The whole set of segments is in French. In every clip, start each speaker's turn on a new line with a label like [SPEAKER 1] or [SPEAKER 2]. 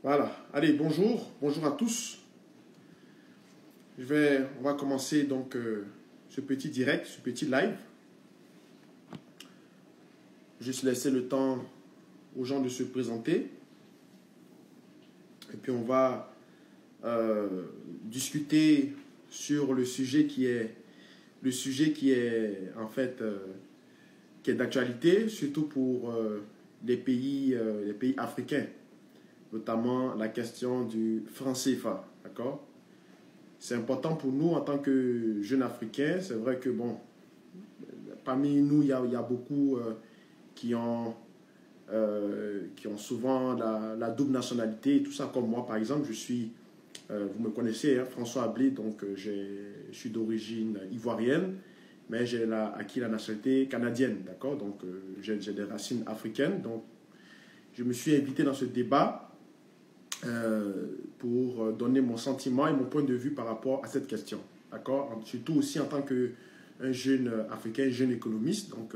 [SPEAKER 1] Voilà. Allez, bonjour. Bonjour à tous. On va commencer donc ce petit direct, ce petit live. Juste laisser le temps aux gens de se présenter. Et puis on va discuter sur le sujet qui est en fait qui est d'actualité, surtout pour les pays africains, notamment la question du franc CFA, d'accord? C'est important pour nous en tant que jeunes Africains. C'est vrai que, bon, parmi nous, il y a beaucoup qui ont souvent la double nationalité et tout ça, comme moi, par exemple. Vous me connaissez, hein, François Ablé, donc je suis d'origine ivoirienne, mais j'ai acquis la nationalité canadienne, d'accord? Donc, j'ai des racines africaines. Donc, je me suis invité dans ce débat pour donner mon sentiment et mon point de vue par rapport à cette question. D'accord? Surtout aussi en tant qu'un jeune Africain, un jeune économiste, donc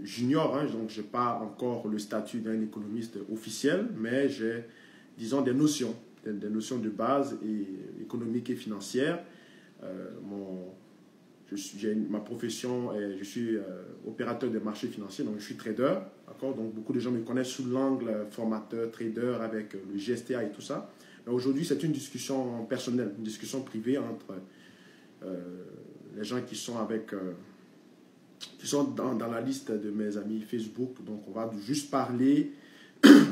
[SPEAKER 1] junior, hein, donc je n'ai pas encore le statut d'un économiste officiel, mais j'ai, disons, des notions de base et économiques et financières. Ma profession, je suis opérateur de marché financier, donc je suis trader. Donc beaucoup de gens me connaissent sous l'angle formateur, trader avec le GSTA et tout ça. Mais aujourd'hui, c'est une discussion personnelle, une discussion privée entre les gens qui sont dans la liste de mes amis Facebook. Donc on va juste parler,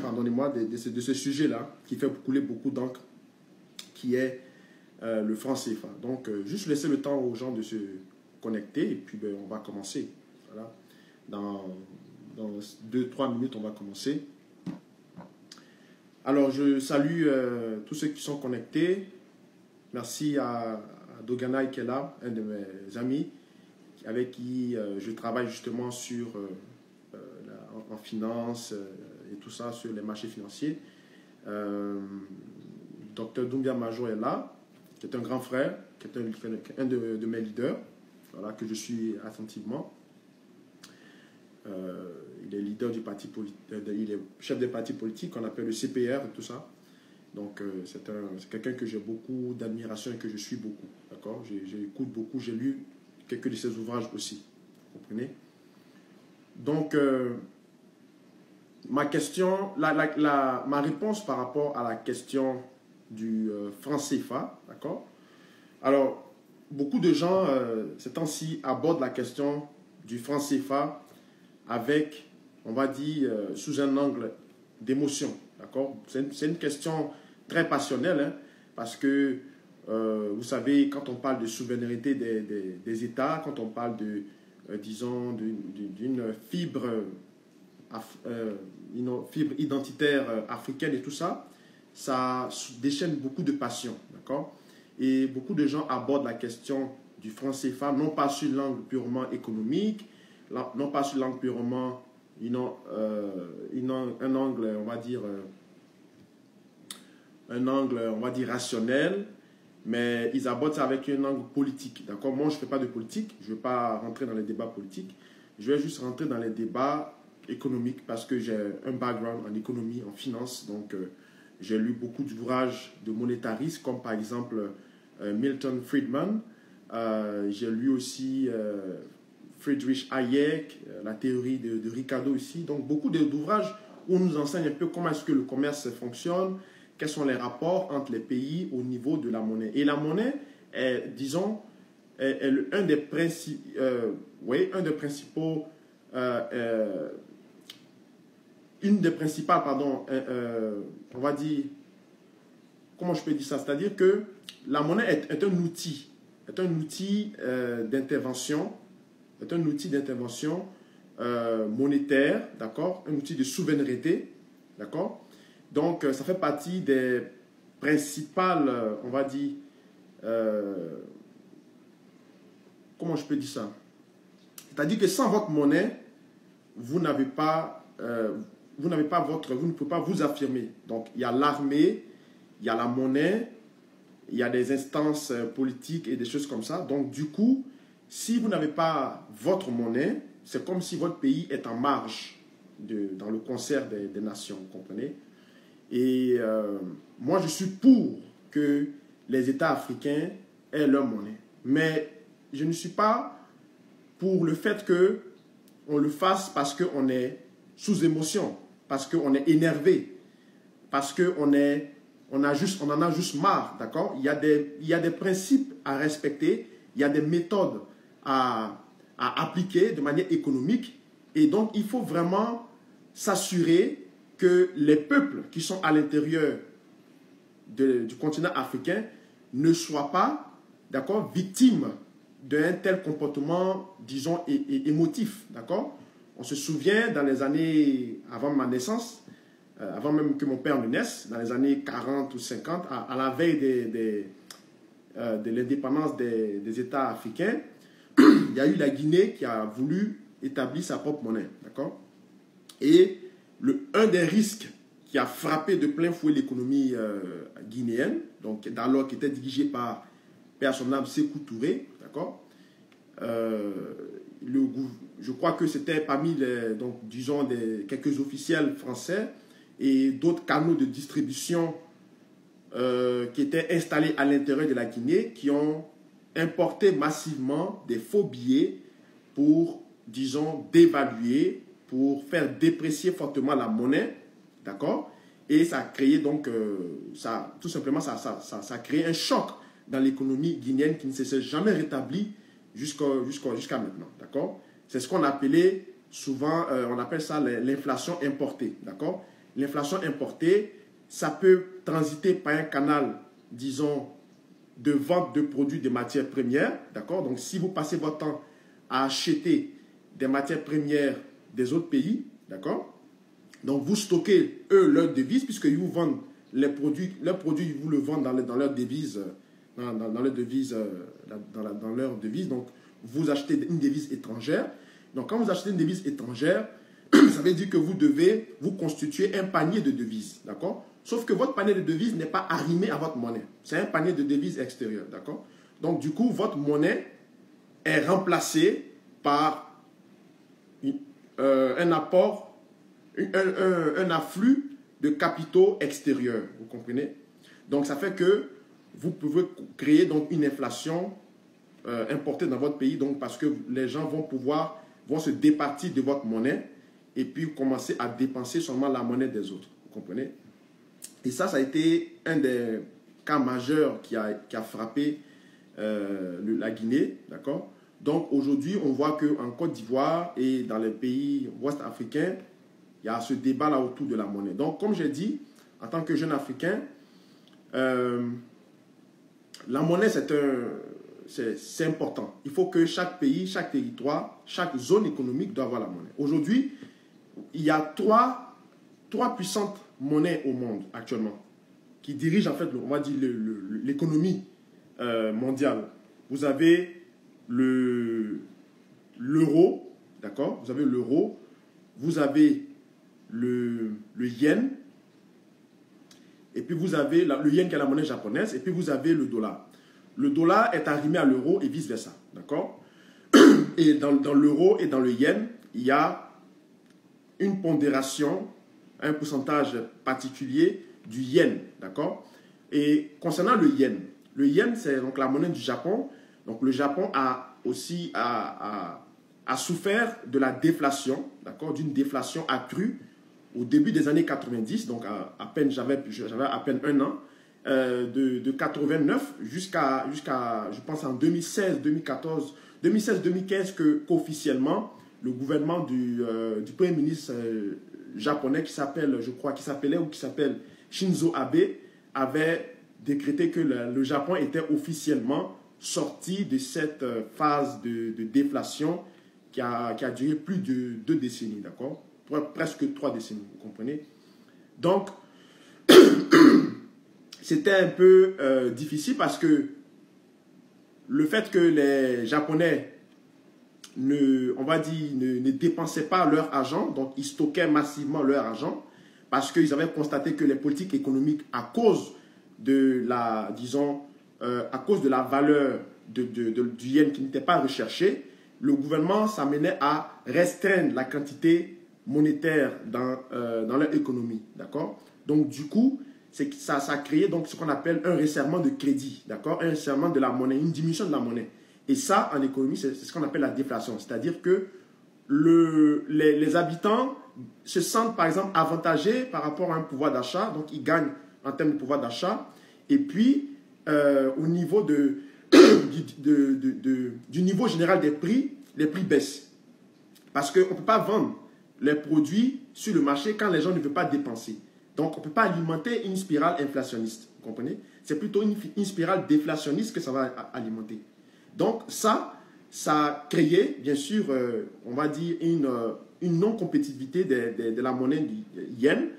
[SPEAKER 1] pardonnez-moi, de ce sujet-là qui fait couler beaucoup d'encre, qui est le franc CFA. Donc juste laisser le temps aux gens de se connecter et puis on va commencer. Voilà. Dans 2-3 minutes, on va commencer. Alors, je salue tous ceux qui sont connectés. Merci à Doganaï qui est là, un de mes amis, avec qui je travaille justement en finance et tout ça, sur les marchés financiers. Dr Doumbia Major est là, qui est un grand frère, qui est un de mes leaders, voilà, que je suis attentivement. Il est leader du parti politique, il est chef des partis politiques qu'on appelle le CPR et tout ça. Donc c'est quelqu'un que j'ai beaucoup d'admiration et que je suis beaucoup. D'accord? J'écoute beaucoup, j'ai lu quelques de ses ouvrages aussi. Vous comprenez? Donc ma question, ma réponse par rapport à la question du franc CFA, d'accord? Alors, beaucoup de gens ces temps-ci abordent la question du franc CFA avec, on va dire, sous un angle d'émotion, d'accord? C'est une question très passionnelle, hein, parce que, vous savez, quand on parle de souveraineté des États, quand on parle disons, d'une fibre identitaire africaine et tout ça, ça déchaîne beaucoup de passion, d'accord? Et beaucoup de gens abordent la question du franc CFA, non pas sur l'angle purement économique, non pas sur l'angle purement, un angle, on va dire rationnel, mais ils abordent ça avec un angle politique, d'accord? Moi, je ne fais pas de politique, je ne vais pas rentrer dans les débats politiques, je vais juste rentrer dans les débats économiques parce que j'ai un background en économie, en finance, donc j'ai lu beaucoup d'ouvrages de monétaristes, comme par exemple Milton Friedman, j'ai lu aussi Friedrich Hayek, la théorie de Ricardo ici. Donc, beaucoup d'ouvrages où on nous enseigne un peu comment est-ce que le commerce fonctionne, quels sont les rapports entre les pays au niveau de la monnaie. Et la monnaie est, disons, un des principaux, une des principales, pardon, on va dire, comment je peux dire ça? C'est-à-dire que la monnaie est un outil d'intervention, monétaire, d'accord, un outil de souveraineté, d'accord. Donc ça fait partie des principales, on va dire, comment je peux dire ça? C'est-à-dire que sans votre monnaie, vous ne pouvez pas vous affirmer. Donc il y a l'armée, il y a la monnaie, il y a des instances politiques et des choses comme ça. Donc, du coup, si vous n'avez pas votre monnaie, c'est comme si votre pays est en marge dans le concert des nations, vous comprenez? Et moi, je suis pour que les États africains aient leur monnaie. Mais je ne suis pas pour le fait qu'on le fasse parce qu'on est sous émotion, parce qu'on est énervé, parce qu'on en a juste marre, d'accord? Il y a des principes à respecter, il y a des méthodes à appliquer de manière économique. Et donc, il faut vraiment s'assurer que les peuples qui sont à l'intérieur du continent africain ne soient pas, d'accord, victimes d'un tel comportement, disons, émotif, d'accord? On se souvient, dans les années avant ma naissance, avant même que mon père ne naisse, dans les années 40 ou 50, à la veille de l'indépendance des États africains, il y a eu la Guinée qui a voulu établir sa propre monnaie, d'accord? Et un des risques qui a frappé de plein fouet l'économie guinéenne, donc d'alors qui était dirigée par Père son âme Sékou Touré, d'accord? Je crois que c'était parmi les, donc, disons, quelques officiels français et d'autres canaux de distribution qui étaient installés à l'intérieur de la Guinée qui ont importé massivement des faux billets pour, disons, dévaluer, pour faire déprécier fortement la monnaie, d'accord? Et ça a créé donc, tout simplement, ça a créé un choc dans l'économie guinéenne qui ne s'est jamais rétablie jusqu'à maintenant, d'accord? C'est ce qu'on appelait souvent, on appelle ça l'inflation importée, d'accord? L'inflation importée, ça peut transiter par un canal, disons, de vente de produits de matières premières, d'accord? Donc, si vous passez votre temps à acheter des matières premières des autres pays, d'accord? Donc, vous stockez, eux, leurs devises, puisqu'ils vous vendent leurs produits, ils vous le vendent dans leurs devises, dans leurs devises. Donc, vous achetez une devise étrangère. Donc, quand vous achetez une devise étrangère, ça veut dire que vous devez vous constituer un panier de devises, d'accord? Sauf que votre panier de devises n'est pas arrimé à votre monnaie. C'est un panier de devises extérieur, d'accord? Donc, du coup, votre monnaie est remplacée par un apport, un afflux de capitaux extérieurs, vous comprenez? Donc, ça fait que vous pouvez créer donc une inflation importée dans votre pays, donc parce que les gens vont se départir de votre monnaie et puis commencer à dépenser seulement la monnaie des autres, vous comprenez? Et ça a été un des cas majeurs qui a frappé la Guinée, d'accord? Donc aujourd'hui, on voit qu'en Côte d'Ivoire et dans les pays ouest africains, il y a ce débat-là autour de la monnaie. Donc, comme j'ai dit, en tant que jeune Africain, la monnaie, c'est important. Il faut que chaque pays, chaque territoire, chaque zone économique doit avoir la monnaie. Aujourd'hui, il y a trois puissantes monnaies au monde actuellement qui dirigent en fait, on va dire, l'économie mondiale. Vous avez l'euro, d'accord? Vous avez l'euro, vous avez le yen, et puis vous avez le yen qui est la monnaie japonaise, et puis vous avez le dollar. Le dollar est arrimé à l'euro et vice-versa, d'accord? Et dans l'euro et dans le yen, il y a une pondération, un pourcentage particulier du yen, d'accord? Et concernant le yen, c'est donc la monnaie du Japon. Donc le Japon a aussi souffert de la déflation, d'accord? D'une déflation accrue au début des années 90, donc j'avais à peine un an, de 89 jusqu'à je pense en 2016-2015 qu'officiellement le gouvernement du premier ministre japonais qui s'appelle Shinzo Abe avait décrété que le Japon était officiellement sorti de cette phase de déflation qui a duré plus de 2 décennies, d'accord? Presque 3 décennies, vous comprenez? Donc, c'était un peu difficile parce que le fait que les Japonais ne dépensaient pas leur argent, donc ils stockaient massivement leur argent parce qu'ils avaient constaté que les politiques économiques, à cause de la valeur du yen qui n'était pas recherchée, le gouvernement s'amenait à restreindre la quantité monétaire dans leur économie, d'accord? Donc, du coup, ça a créé donc, ce qu'on appelle un resserrement de crédit, d'accord? Un resserrement de la monnaie, une diminution de la monnaie. Et ça, en économie, c'est ce qu'on appelle la déflation. C'est-à-dire que les habitants se sentent, par exemple, avantagés par rapport à un pouvoir d'achat. Donc, ils gagnent en termes de pouvoir d'achat. Et puis, au niveau du niveau général des prix, les prix baissent. Parce qu'on ne peut pas vendre les produits sur le marché quand les gens ne veulent pas dépenser. Donc, on ne peut pas alimenter une spirale inflationniste. Vous comprenez? C'est plutôt une spirale déflationniste que ça va alimenter. Donc, ça a créé, bien sûr, on va dire, une non-compétitivité de la monnaie yen,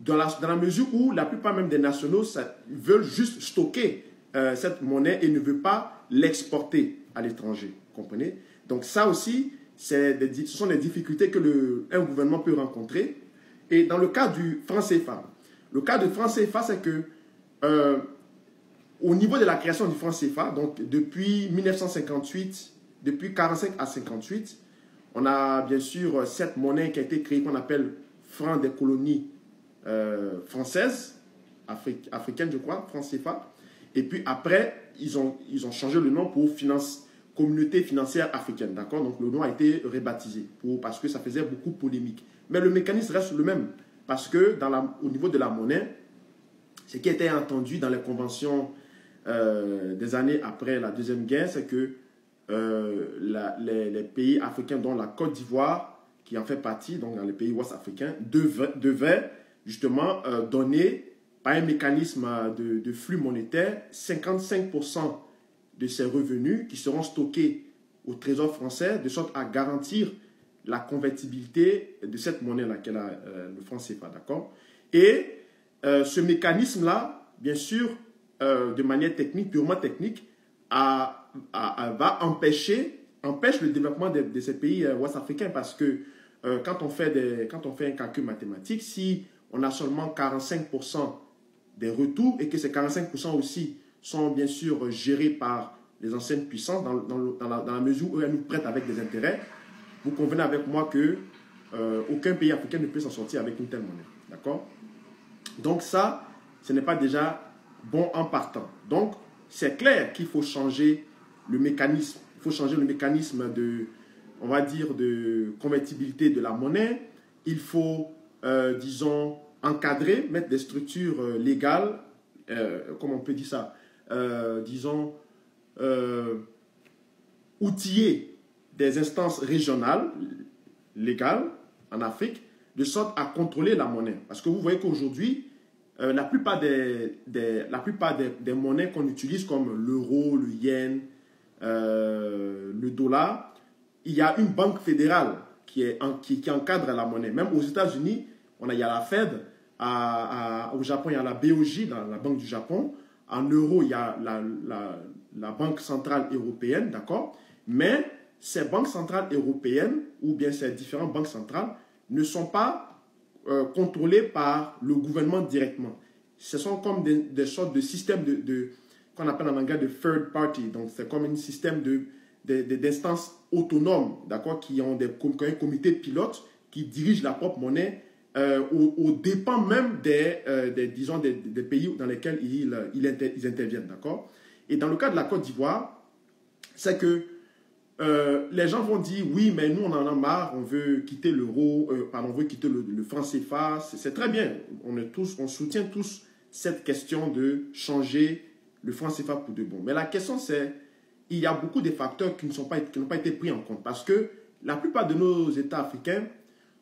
[SPEAKER 1] dans la mesure où la plupart même des nationaux veulent juste stocker cette monnaie et ne veulent pas l'exporter à l'étranger. Vous comprenez? Donc, ça aussi, ce sont des difficultés que un gouvernement peut rencontrer. Et dans le cas du franc CFA, le cas du franc CFA, c'est que au niveau de la création du franc CFA, donc depuis 1958, depuis 1945 à 1958, on a bien sûr cette monnaie qui a été créée qu'on appelle franc des colonies françaises, africaines je crois, franc CFA. Et puis après, ils ont changé le nom pour Communauté financière africaine, d'accord? Donc le nom a été rebaptisé parce que ça faisait beaucoup polémique. Mais le mécanisme reste le même parce que au niveau de la monnaie, ce qui était entendu dans les conventions des années après la Deuxième Guerre, c'est que les pays africains, dont la Côte d'Ivoire, qui en fait partie, donc dans les pays ouest-africains, devaient justement donner, par un mécanisme de flux monétaire, 55% de ces revenus qui seront stockés au Trésor français, de sorte à garantir la convertibilité de cette monnaie-là, qu'est le franc CFA, d'accord? Et ce mécanisme-là, bien sûr, de manière technique, purement technique, empêche le développement de ces pays ouest-africains parce que quand on fait un calcul mathématique, si on a seulement 45% des retours et que ces 45% aussi sont bien sûr gérés par les anciennes puissances dans la mesure où elles nous prêtent avec des intérêts, vous convenez avec moi que aucun pays africain ne peut s'en sortir avec une telle monnaie. D'accord? Donc ça, ce n'est pas déjà bon en partant. Donc, c'est clair qu'il faut changer le mécanisme. Il faut changer le mécanisme on va dire, de convertibilité de la monnaie. Il faut, disons, encadrer, mettre des structures légales, comment on peut dire ça, disons, outiller des instances régionales, légales, en Afrique, de sorte à contrôler la monnaie. Parce que vous voyez qu'aujourd'hui, la plupart des monnaies qu'on utilise, comme l'euro, le yen, le dollar, il y a une banque fédérale qui encadre la monnaie. Même aux États-Unis, il y a la Fed, au Japon, il y a la BOJ, la Banque du Japon. En euro, il y a la Banque centrale européenne, d'accord? Mais ces banques centrales européennes, ou bien ces différentes banques centrales, ne sont pas contrôlées par le gouvernement directement. Ce sont comme des sortes de systèmes qu'on appelle en anglais de third party. Donc, c'est comme un système d'instances autonomes, d'accord, qui ont un comité pilote qui dirige la propre monnaie aux dépens même disons, des pays dans lesquels ils interviennent, d'accord? Et dans le cas de la Côte d'Ivoire, c'est que les gens vont dire, oui, mais nous, on en a marre, on veut quitter l'euro, on veut quitter le franc CFA, c'est très bien. On soutient tous cette question de changer le franc CFA pour de bon. Mais la question, c'est, il y a beaucoup de facteurs qui n'ont pas été pris en compte. Parce que la plupart de nos États africains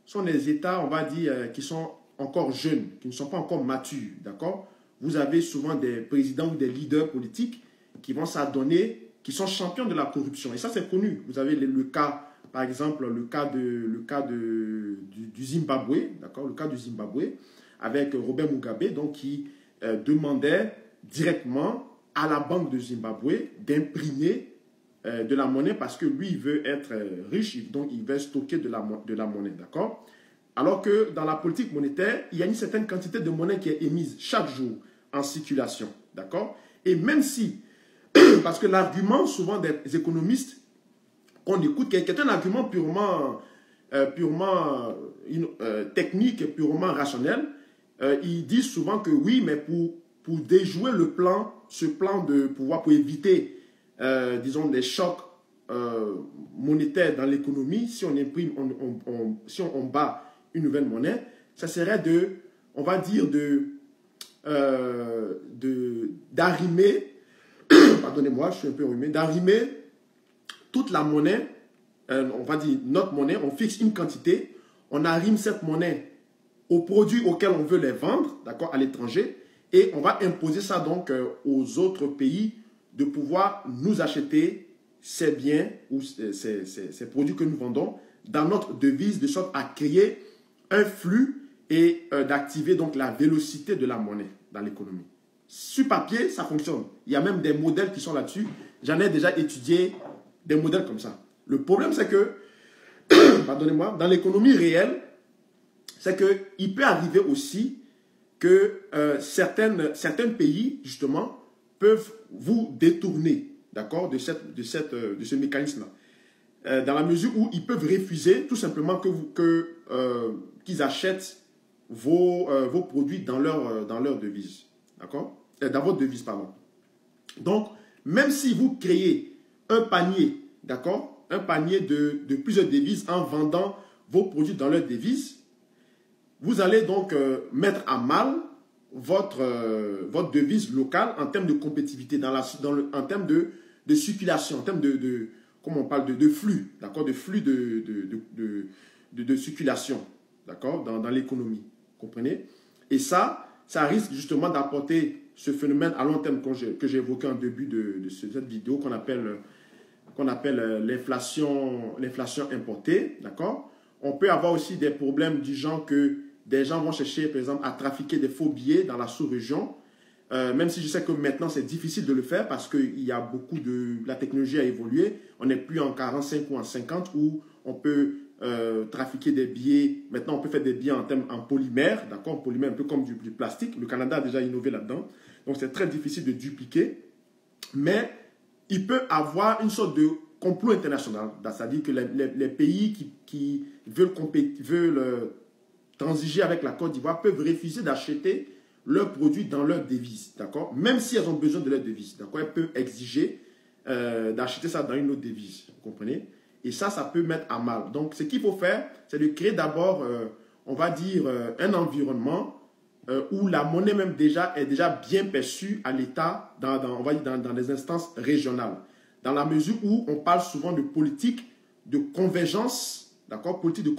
[SPEAKER 1] sont des États, on va dire, qui sont encore jeunes, qui ne sont pas encore matures, d'accord? Vous avez souvent des présidents ou des leaders politiques qui vont s'adonner, qui sont champions de la corruption. Et ça, c'est connu. Vous avez le cas, par exemple, le cas du Zimbabwe, d'accord? Le cas du Zimbabwe, avec Robert Mugabe, donc, qui demandait directement à la Banque de Zimbabwe d'imprimer de la monnaie parce que lui, il veut être riche, donc il veut stocker de la monnaie, d'accord? Alors que dans la politique monétaire, il y a une certaine quantité de monnaie qui est émise chaque jour en circulation, d'accord? Et même si, parce que l'argument souvent des économistes qu'on écoute, qui est un argument purement purement technique, purement rationnelle, ils disent souvent que oui, mais pour déjouer ce plan de pouvoir, pour éviter, disons, des chocs monétaires dans l'économie, si on imprime, si on bat une nouvelle monnaie, ça serait on va dire, d'arrimer, pardonnez-moi, je suis un peu enrhumé, d'arrimer toute la monnaie, on va dire notre monnaie, on fixe une quantité, on arrime cette monnaie aux produits auxquels on veut les vendre, d'accord, à l'étranger, et on va imposer ça donc aux autres pays de pouvoir nous acheter ces biens ou ces produits que nous vendons dans notre devise, de sorte à créer un flux et d'activer donc la vélocité de la monnaie dans l'économie. Sur papier, ça fonctionne. Il y a même des modèles qui sont là-dessus. J'en ai déjà étudié des modèles comme ça. Le problème, c'est que, pardonnez-moi, dans l'économie réelle, c'est qu'il peut arriver aussi que certains pays, justement, peuvent vous détourner, d'accord, de ce mécanisme-là. Dans la mesure où ils peuvent refuser tout simplement qu'ils achètent vos produits dans leur devise, d'accord, dans votre devise, pardon. Donc, même si vous créez un panier, d'accord, un panier de plusieurs devises en vendant vos produits dans leur devise, vous allez donc mettre à mal votre devise locale en termes de compétitivité, en termes de circulation, en termes comment on parle, de flux, d'accord, de flux de circulation, d'accord, dans l'économie, comprenez? Et ça risque justement d'apporter ce phénomène à long terme que j'ai évoqué en début de cette vidéo qu'on appelle l'inflation importée, d'accord? On peut avoir aussi des problèmes du genre que des gens vont chercher, par exemple, à trafiquer des faux billets dans la sous-région, même si je sais que maintenant c'est difficile de le faire parce que la technologie a évolué. On n'est plus en 45 ou en 50 où on peut trafiquer des billets. Maintenant, on peut faire des billets en polymère, d'accord, en polymère un peu comme du plastique. Le Canada a déjà innové là-dedans. Donc, c'est très difficile de dupliquer. Mais il peut avoir une sorte de complot international. C'est-à-dire que les pays qui veulent transiger avec la Côte d'Ivoire peuvent refuser d'acheter leurs produits dans leur devise, d'accord? Même si elles ont besoin de leur devise, d'accord? Elles peuvent exiger d'acheter ça dans une autre devise, vous comprenez? Et ça peut mettre à mal. Donc, ce qu'il faut faire, c'est de créer d'abord, on va dire, un environnement où la monnaie même est déjà bien perçue à l'État, on va dire dans les instances régionales. Dans la mesure où on parle souvent de politique de convergence, d'accord? Politique de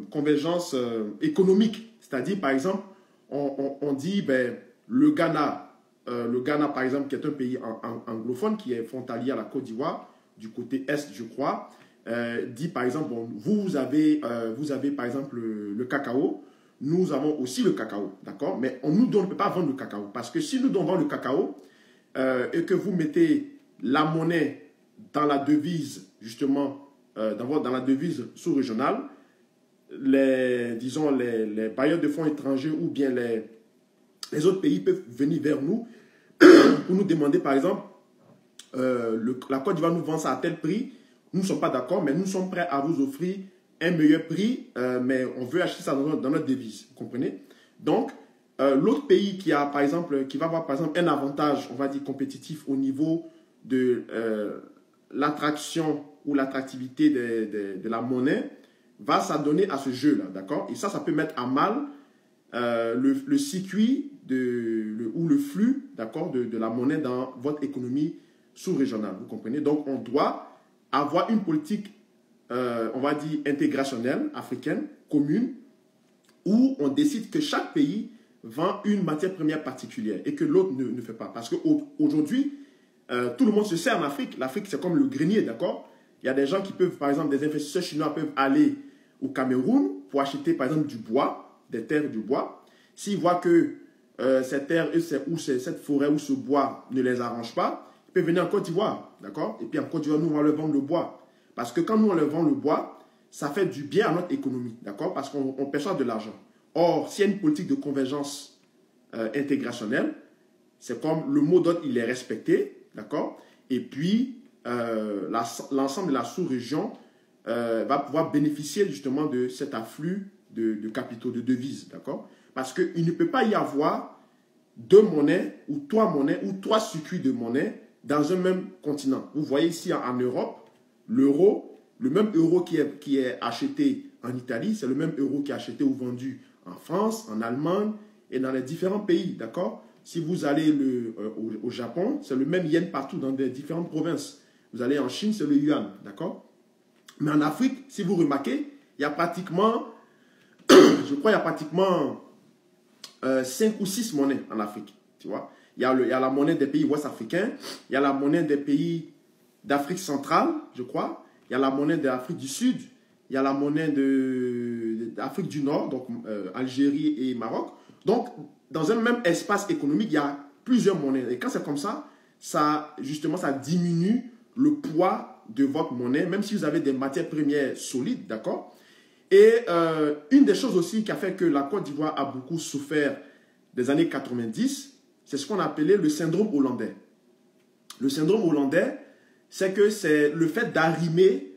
[SPEAKER 1] convergence économique. C'est-à-dire, par exemple, on dit, le Ghana, par exemple, qui est un pays anglophone, qui est frontalier à la Côte d'Ivoire, du côté est, je crois, dit, par exemple, vous avez, par exemple, le cacao. Nous avons aussi le cacao, d'accord? Mais on ne peut pas vendre le cacao. Parce que si nous devons vendre le cacao et que vous mettez la monnaie dans la devise, justement, dans la devise sous-régionale, les bailleurs de fonds étrangers ou bien les autres pays peuvent venir vers nous pour nous demander, par exemple, la Côte d'Ivoire nous vend ça à tel prix. Nous ne sommes pas d'accord, mais nous sommes prêts à vous offrir un meilleur prix, mais on veut acheter ça dans notre devise. Vous comprenez? Donc, l'autre pays qui va avoir, par exemple, un avantage, on va dire, compétitif au niveau de l'attraction ou l'attractivité de la monnaie, va s'adonner à ce jeu-là, d'accord? Et ça peut mettre à mal le circuit ou le flux, d'accord, de la monnaie dans votre économie sous-régionale, vous comprenez? Donc, on doit avoir une politique, on va dire, intégrationnelle, africaine, commune, où on décide que chaque pays vend une matière première particulière et que l'autre ne fait pas. Parce qu'aujourd'hui, tout le monde se sert en Afrique. L'Afrique, c'est comme le grenier, d'accord? Il y a des gens qui peuvent, par exemple, des investisseurs chinois peuvent aller au Cameroun pour acheter, par exemple, du bois, des terres du bois. S'ils voient que cette terre ou cette forêt ou ce bois ne les arrange pas, ils peuvent venir en Côte d'Ivoire, d'accord? Et puis en Côte d'Ivoire, nous, on va leur vendre le bois. Parce que quand nous, on leur vend le bois, ça fait du bien à notre économie, d'accord? Parce qu'on perçoit de l'argent. Or, s'il y a une politique de convergence intégrationnelle, c'est comme le mot d'ordre, il est respecté, d'accord? Et puis, l'ensemble de la sous-région va pouvoir bénéficier justement de cet afflux de capitaux, de devises, d'accord? Parce qu'il ne peut pas y avoir deux monnaies ou trois circuits de monnaie dans un même continent. Vous voyez ici en Europe, l'euro, le même euro qui est acheté en Italie, c'est le même euro qui est acheté ou vendu en France, en Allemagne et dans les différents pays, d'accord? Si vous allez au Japon, c'est le même yen partout dans les différentes provinces. Vous allez en Chine, c'est le yuan, d'accord? Mais en Afrique, si vous remarquez, il y a pratiquement, je crois, il y a pratiquement 5 ou 6 monnaies en Afrique, tu vois. Il y a la monnaie des pays ouest-africains, il y a la monnaie des pays d'Afrique centrale, je crois, il y a la monnaie d'Afrique du Sud, il y a la monnaie d'Afrique du Nord, donc Algérie et Maroc. Donc, dans un même espace économique, il y a plusieurs monnaies. Et quand c'est comme ça, justement, ça diminue le poids de votre monnaie, même si vous avez des matières premières solides, d'accord? Et une des choses aussi qui a fait que la Côte d'Ivoire a beaucoup souffert des années 90, c'est ce qu'on appelait le syndrome hollandais. Le syndrome hollandais, c'est que c'est le fait d'arrimer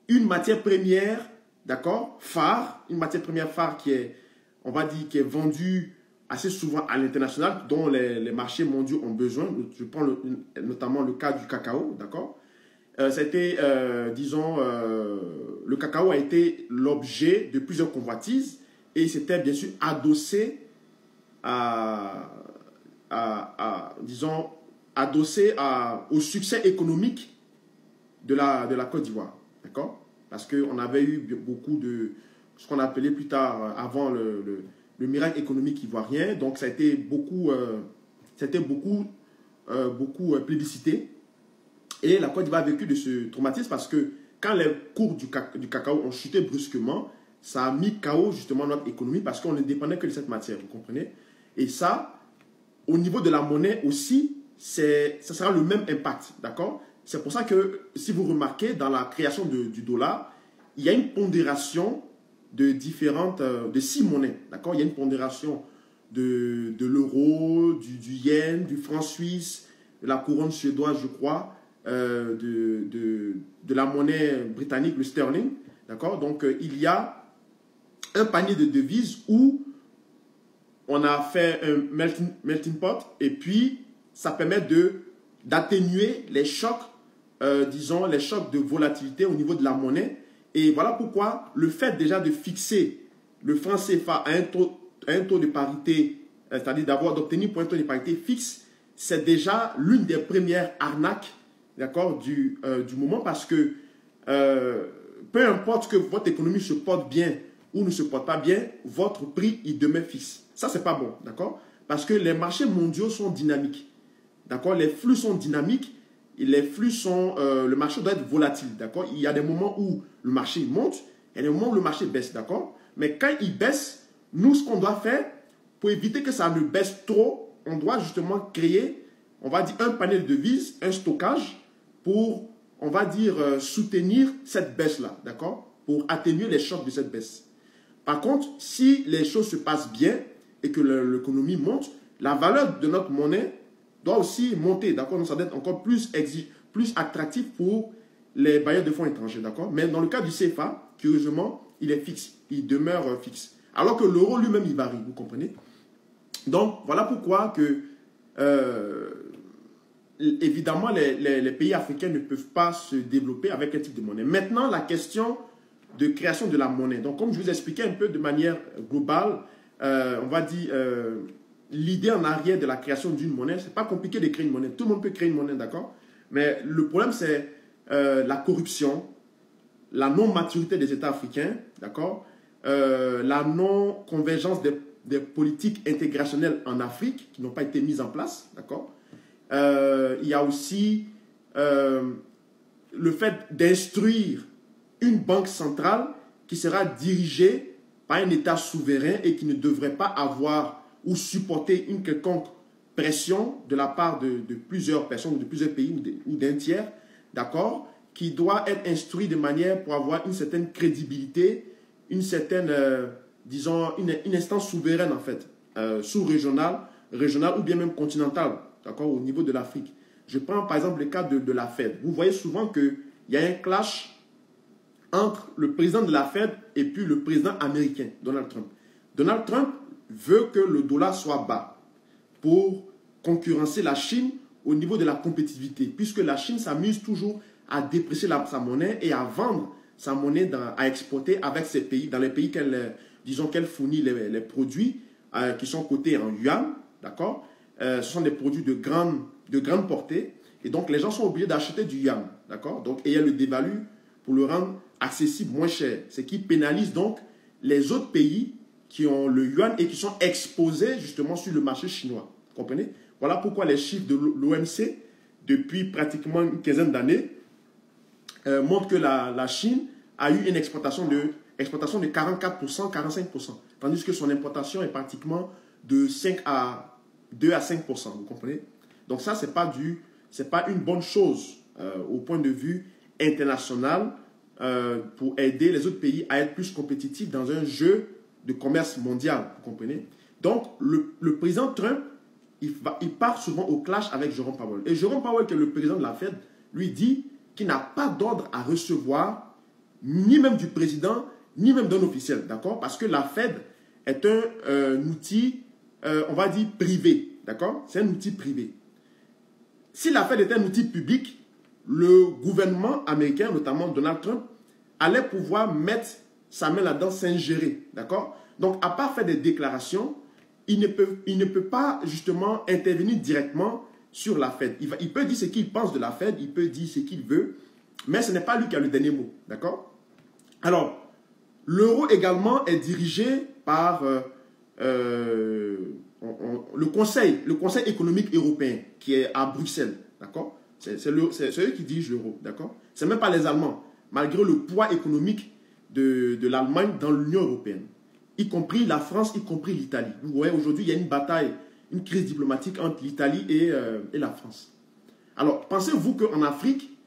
[SPEAKER 1] une matière première, d'accord, phare, une matière première phare qui est, on va dire, qui est vendue assez souvent à l'international, dont les marchés mondiaux ont besoin. Je prends notamment le cas du cacao, d'accord. Disons, le cacao a été l'objet de plusieurs convoitises et c'était bien sûr adossé au succès économique de la Côte d'Ivoire, d'accord? Parce qu'on avait eu beaucoup de ce qu'on appelait plus tard, avant le miracle économique ivoirien, donc ça a été beaucoup plébiscité. Et la Côte d'Ivoire a vécu de ce traumatisme parce que quand les cours du cacao ont chuté brusquement, ça a mis KO justement notre économie parce qu'on ne dépendait que de cette matière, vous comprenez? Et ça, au niveau de la monnaie aussi, ça sera le même impact, d'accord? C'est pour ça que, si vous remarquez, dans la création du dollar, il y a une pondération de 6 monnaies, d'accord? Il y a une pondération de l'euro, du yen, du franc suisse, de la couronne suédoise, je crois, de la monnaie britannique, le sterling, d'accord? Donc, il y a un panier de devises où on a fait un melting pot et puis ça permet d'atténuer les chocs, disons, les chocs de volatilité au niveau de la monnaie. Et voilà pourquoi le fait déjà de fixer le franc CFA à un taux de parité, c'est-à-dire d'obtenir pour un taux de parité fixe, c'est déjà l'une des premières arnaques, d'accord, du moment, parce que peu importe que votre économie se porte bien ou ne se porte pas bien, votre prix, il demeure fixe. Ça, c'est pas bon, d'accord? Parce que les marchés mondiaux sont dynamiques, d'accord? Les flux sont dynamiques, et le marché doit être volatile, d'accord? Il y a des moments où le marché monte, il y a des moments où le marché baisse, d'accord? Mais quand il baisse, nous, ce qu'on doit faire, pour éviter que ça ne baisse trop, on doit justement créer, on va dire, un panier de devises, un stockage pour, on va dire, soutenir cette baisse-là, d'accord? Pour atténuer les chocs de cette baisse. Par contre, si les choses se passent bien et que l'économie monte, la valeur de notre monnaie doit aussi monter, d'accord? Donc, ça doit être encore plus attractif pour les bailleurs de fonds étrangers, d'accord? Mais dans le cas du CFA, curieusement, il est fixe, il demeure fixe. Alors que l'euro lui-même, il varie, vous comprenez? Donc, voilà pourquoi que, évidemment, les pays africains ne peuvent pas se développer avec un type de monnaie. Maintenant, la question de création de la monnaie. Donc, comme je vous expliquais un peu de manière globale, on va dire, l'idée en arrière de la création d'une monnaie, c'est pas compliqué de créer une monnaie. Tout le monde peut créer une monnaie, d'accord? Mais le problème, c'est la corruption, la non-maturité des États africains, d'accord? La non-convergence des politiques intégrationnelles en Afrique qui n'ont pas été mises en place, d'accord? Il y a aussi le fait d'instruire une banque centrale qui sera dirigée par un État souverain et qui ne devrait pas avoir ou supporter une quelconque pression de la part de plusieurs personnes ou de plusieurs pays ou d'un tiers, d'accord, qui doit être instruit de manière pour avoir une certaine crédibilité, une certaine, disons, une instance souveraine en fait, sous-régionale, régionale ou bien même continentale, d'accord, au niveau de l'Afrique. Je prends par exemple le cas de la Fed. Vous voyez souvent qu'il y a un clash entre le président de la Fed et puis le président américain, Donald Trump. Donald Trump veut que le dollar soit bas pour concurrencer la Chine au niveau de la compétitivité, puisque la Chine s'amuse toujours à déprécier sa monnaie et à vendre sa monnaie, à exporter avec ces pays, dans les pays qu'elle fournit les produits qui sont cotés en yuan, d'accord? Ce sont des produits de grande portée, et donc les gens sont obligés d'acheter du yuan, d'accord? Donc, et elle le dévalue pour le rendre accessible, moins cher, ce qui pénalise donc les autres pays qui ont le yuan et qui sont exposés justement sur le marché chinois, vous comprenez? Voilà pourquoi les chiffres de l'OMC, depuis pratiquement une quinzaine d'années, montrent que la Chine a eu une exportation de 44%, 45%, tandis que son importation est pratiquement de 2 à 5%, vous comprenez? Donc ça, ce n'est pas une bonne chose au point de vue international pour aider les autres pays à être plus compétitifs dans un jeu de commerce mondial, vous comprenez? Donc, le président Trump, il part souvent au clash avec Jerome Powell. Et Jerome Powell, qui est le président de la Fed, lui dit qu'il n'a pas d'ordre à recevoir, ni même du président, ni même d'un officiel, d'accord? Parce que la Fed est un outil, on va dire, privé, d'accord? C'est un outil privé. Si la Fed était un outil public, le gouvernement américain, notamment Donald Trump, allait pouvoir mettre sa main là-dedans, s'ingérer, d'accord? Donc, à part faire des déclarations, il ne peut pas justement intervenir directement sur la Fed. Il peut dire ce qu'il pense de la Fed, il peut dire ce qu'il veut, mais ce n'est pas lui qui a le dernier mot, d'accord? Alors, l'euro également est dirigé par le Conseil économique européen qui est à Bruxelles, d'accord? C'est eux qui dirigent l'euro, d'accord? Ce n'est même pas les Allemands, malgré le poids économique de l'Allemagne dans l'Union européenne, y compris la France, y compris l'Italie. Vous voyez, aujourd'hui, il y a une bataille, une crise diplomatique entre l'Italie et la France. Alors, pensez-vous qu'en Afrique,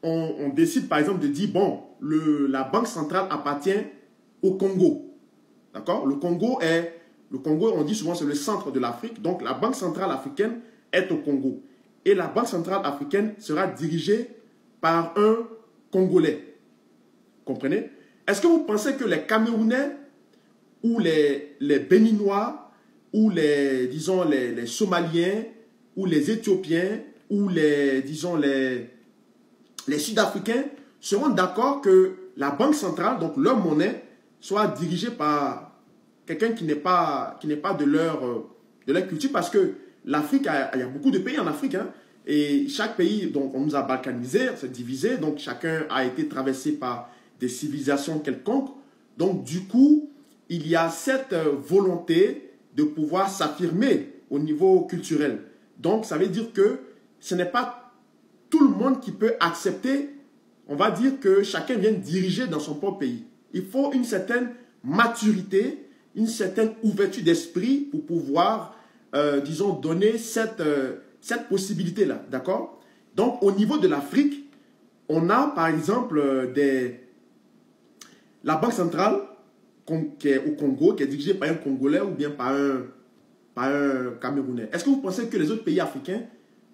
[SPEAKER 1] on décide par exemple de dire, bon, la banque centrale appartient au Congo. D'accord? Le Congo, on dit souvent, c'est le centre de l'Afrique. Donc, la banque centrale africaine est au Congo. Et la banque centrale africaine sera dirigée par un Congolais. Comprenez? Est-ce que vous pensez que les Camerounais ou les Béninois ou les Somaliens ou les Éthiopiens ou les Sud-Africains seront d'accord que la banque centrale, donc leur monnaie, soit dirigée par quelqu'un qui n'est pas de leur culture? Parce que l'Afrique, il y a beaucoup de pays en Afrique, hein, et chaque pays, donc on nous a balkanisés, c'est divisé, donc chacun a été traversé par des civilisations quelconques. Donc du coup, il y a cette volonté de pouvoir s'affirmer au niveau culturel. Donc ça veut dire que ce n'est pas tout le monde qui peut accepter, on va dire que chacun vient diriger dans son propre pays. Il faut une certaine maturité, une certaine ouverture d'esprit pour pouvoir, disons, donner cette possibilité-là, d'accord? Donc, au niveau de l'Afrique, on a, par exemple, la Banque centrale qui est au Congo, qui est dirigée par un Congolais ou bien par un Camerounais. Est-ce que vous pensez que les autres pays africains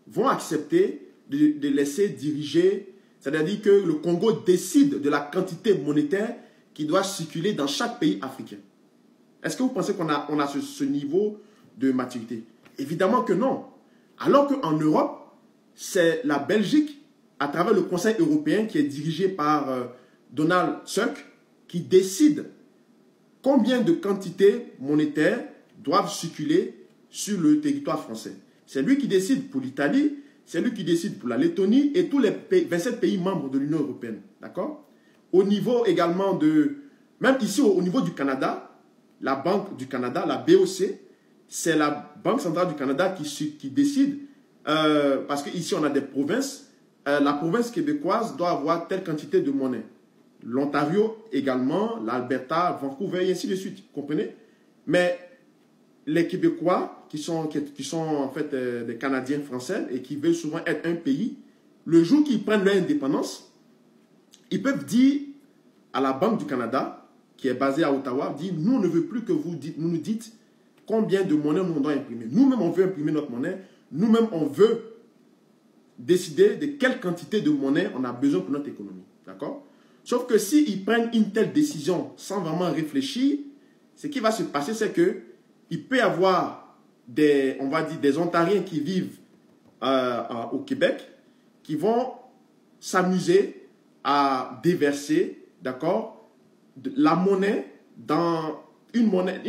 [SPEAKER 1] vont accepter de laisser diriger, c'est-à-dire que le Congo décide de la quantité monétaire qui doit circuler dans chaque pays africain? Est-ce que vous pensez qu'on a ce niveau de maturité? Évidemment que non. Alors qu'en Europe, c'est la Belgique, à travers le Conseil européen qui est dirigé par Donald Tusk, qui décide combien de quantités monétaires doivent circuler sur le territoire français. C'est lui qui décide pour l'Italie, c'est lui qui décide pour la Lettonie et tous les 27 pays membres de l'Union européenne. D'accord? Au niveau également de... Même ici, au niveau du Canada, la Banque du Canada, la BOC, c'est la Banque centrale du Canada qui décide, parce qu'ici on a des provinces. La province québécoise doit avoir telle quantité de monnaie. L'Ontario également, l'Alberta, Vancouver et ainsi de suite. Vous comprenez? Mais les Québécois, qui sont en fait des Canadiens français et qui veulent souvent être un pays, le jour qu'ils prennent leur indépendance, ils peuvent dire à la Banque du Canada, qui est basée à Ottawa, dire, nous on ne veut plus que vous nous dites combien de monnaie nous on doit imprimer. Nous-mêmes, on veut imprimer notre monnaie. Nous-mêmes, on veut décider de quelle quantité de monnaie on a besoin pour notre économie. D'accord? Sauf que s'ils prennent une telle décision sans vraiment réfléchir, ce qui va se passer, c'est que il peut y avoir des, on va dire, des Ontariens qui vivent au Québec qui vont s'amuser à déverser, d'accord, la monnaie dans une monnaie,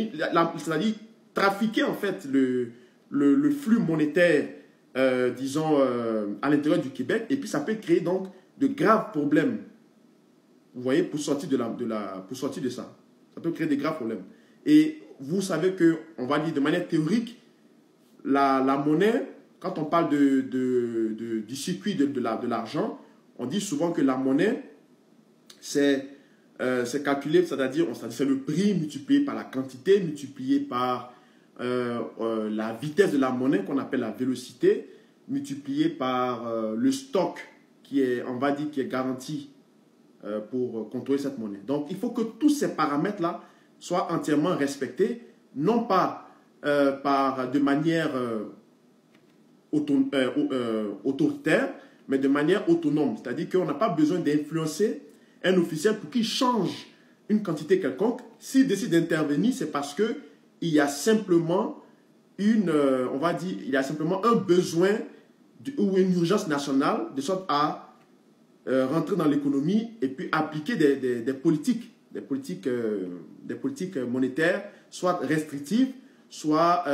[SPEAKER 1] c'est-à-dire trafiquer en fait le flux monétaire, disons, à l'intérieur du Québec, et puis ça peut créer donc de graves problèmes. Vous voyez, pour sortir de ça. Ça peut créer des graves problèmes. Et vous savez que, on va dire de manière théorique, la monnaie, quand on parle du circuit de l'argent, on dit souvent que la monnaie, c'est calculé, c'est-à-dire c'est le prix multiplié par la quantité, multiplié par la vitesse de la monnaie, qu'on appelle la vélocité, multiplié par le stock qui est, on va dire, qui est garanti pour contrôler cette monnaie. Donc, il faut que tous ces paramètres-là soient entièrement respectés, non pas de manière autoritaire, mais de manière autonome. C'est-à-dire qu'on n'a pas besoin d'influencer un officiel pour qu'il change une quantité quelconque. S'il décide d'intervenir, c'est parce qu'il y a simplement on va dire, il y a simplement un besoin ou une urgence nationale de sorte à rentrer dans l'économie et puis appliquer des politiques monétaires, soit restrictives, soit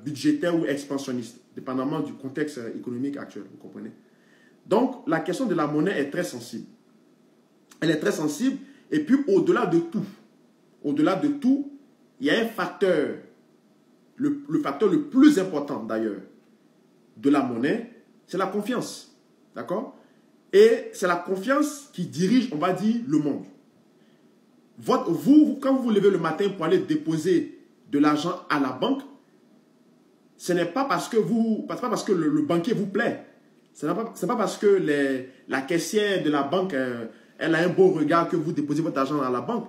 [SPEAKER 1] budgétaires ou expansionnistes, dépendamment du contexte économique actuel, vous comprenez? Donc, la question de la monnaie est très sensible. Elle est très sensible, et puis au-delà de tout, il y a un facteur, le facteur le plus important d'ailleurs de la monnaie, c'est la confiance. D'accord? Et c'est la confiance qui dirige, on va dire, le monde. Quand vous vous levez le matin pour aller déposer de l'argent à la banque, ce n'est pas parce que le banquier vous plaît. Ce n'est pas parce que la caissière de la banque, elle a un bon regard que vous déposez votre argent à la banque.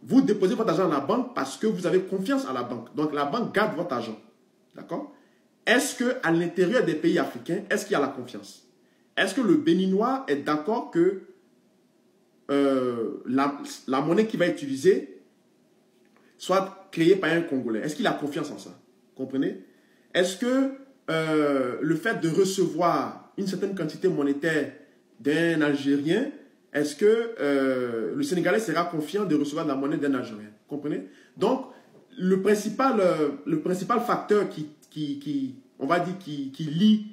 [SPEAKER 1] Vous déposez votre argent à la banque parce que vous avez confiance à la banque. Donc la banque garde votre argent. D'accord? Est-ce qu'à l'intérieur des pays africains, est-ce qu'il y a la confiance? Est-ce que le Béninois est d'accord que la monnaie qu'il va utiliser soit créée par un Congolais? Est-ce qu'il a confiance en ça? Comprenez? Est-ce que le fait de recevoir une certaine quantité monétaire d'un Algérien, est-ce que le Sénégalais sera confiant de recevoir de la monnaie d'un Algérien? Comprenez? Donc, le principal facteur on va dire, qui lie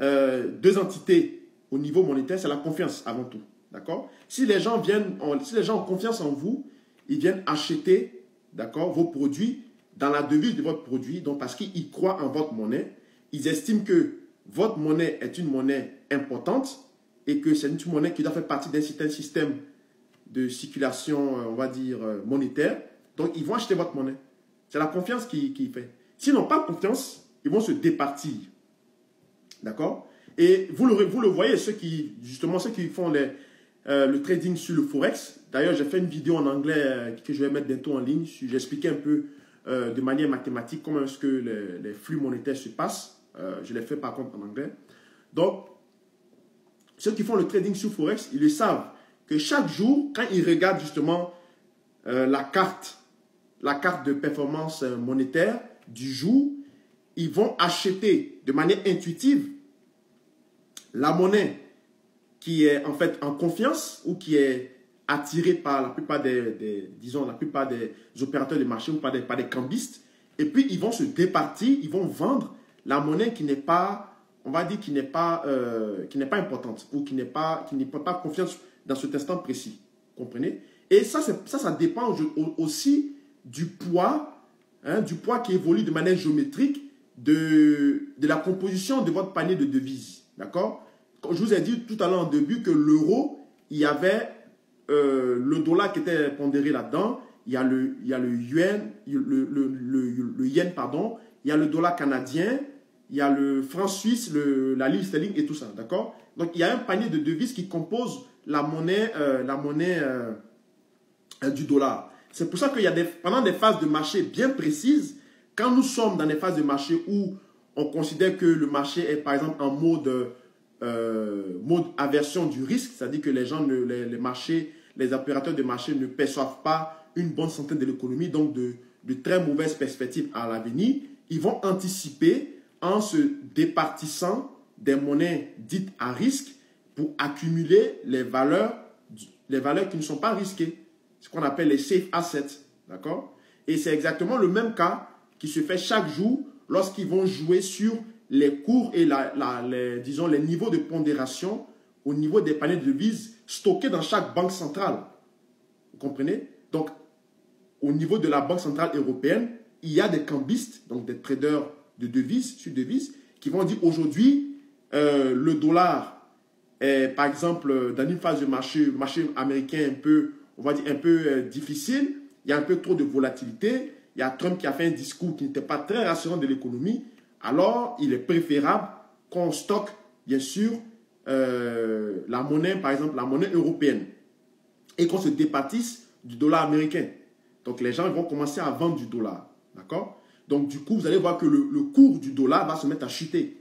[SPEAKER 1] deux entités au niveau monétaire, c'est la confiance avant tout. D'accord? Si les gens ont confiance en vous, ils viennent acheter, d'accord, vos produits dans la devise de votre produit, donc parce qu'ils croient en votre monnaie, ils estiment que votre monnaie est une monnaie importante et que c'est une monnaie qui doit faire partie d'un certain système de circulation, on va dire, monétaire. Donc, ils vont acheter votre monnaie. C'est la confiance qui fait. S'ils n'ont pas confiance, ils vont se départir. D'accord? Et vous le voyez, ceux qui font le trading sur le Forex. D'ailleurs, j'ai fait une vidéo en anglais que je vais mettre bientôt en ligne. J'expliquais un peu de manière mathématique comment est-ce que les flux monétaires se passent. Je l'ai fait par contre en anglais. Donc, ceux qui font le trading sur Forex, ils le savent que chaque jour, quand ils regardent justement la carte de performance monétaire du jour, ils vont acheter de manière intuitive la monnaie qui est en fait en confiance ou qui est attirée par la plupart des opérateurs de marché ou par des cambistes. Et puis, ils vont se départir, ils vont vendre la monnaie qui n'est pas, on va dire, qui n'est pas importante ou qui ne peut pas confiance dans cet instant précis. Comprenez? Et ça dépend aussi du poids qui évolue de manière géométrique de la composition de votre panier de devises. D'accord? Je vous ai dit tout à l'heure en début que l'euro, il y avait le dollar qui était pondéré là-dedans, il y a le yuan, le yen, pardon, il y a le dollar canadien, il y a le franc suisse, la livre sterling et tout ça, d'accord? Donc, il y a un panier de devises qui compose la monnaie du dollar. C'est pour ça qu'il y a pendant des phases de marché bien précises, quand nous sommes dans des phases de marché où on considère que le marché est par exemple en mode mode aversion du risque, c'est-à-dire que les gens, les marchés, les opérateurs de marché ne perçoivent pas une bonne santé de l'économie, donc de très mauvaises perspectives à l'avenir. Ils vont anticiper en se départissant des monnaies dites à risque pour accumuler les valeurs qui ne sont pas risquées, ce qu'on appelle les safe assets, d'accord? Et c'est exactement le même cas qui se fait chaque jour lorsqu'ils vont jouer sur les cours et disons, les niveaux de pondération au niveau des paniers de devises stockés dans chaque banque centrale. Vous comprenez? Donc, au niveau de la Banque centrale européenne, il y a des cambistes, donc des traders de devises, sur devises, qui vont dire aujourd'hui, le dollar est, par exemple, dans une phase de marché américain un peu, on va dire, un peu difficile, il y a un peu trop de volatilité, il y a Trump qui a fait un discours qui n'était pas très rassurant de l'économie, alors il est préférable qu'on stocke, bien sûr, la monnaie, par exemple, la monnaie européenne, et qu'on se départisse du dollar américain. Donc, les gens vont commencer à vendre du dollar, d'accord? Donc, du coup, vous allez voir que le cours du dollar va se mettre à chuter.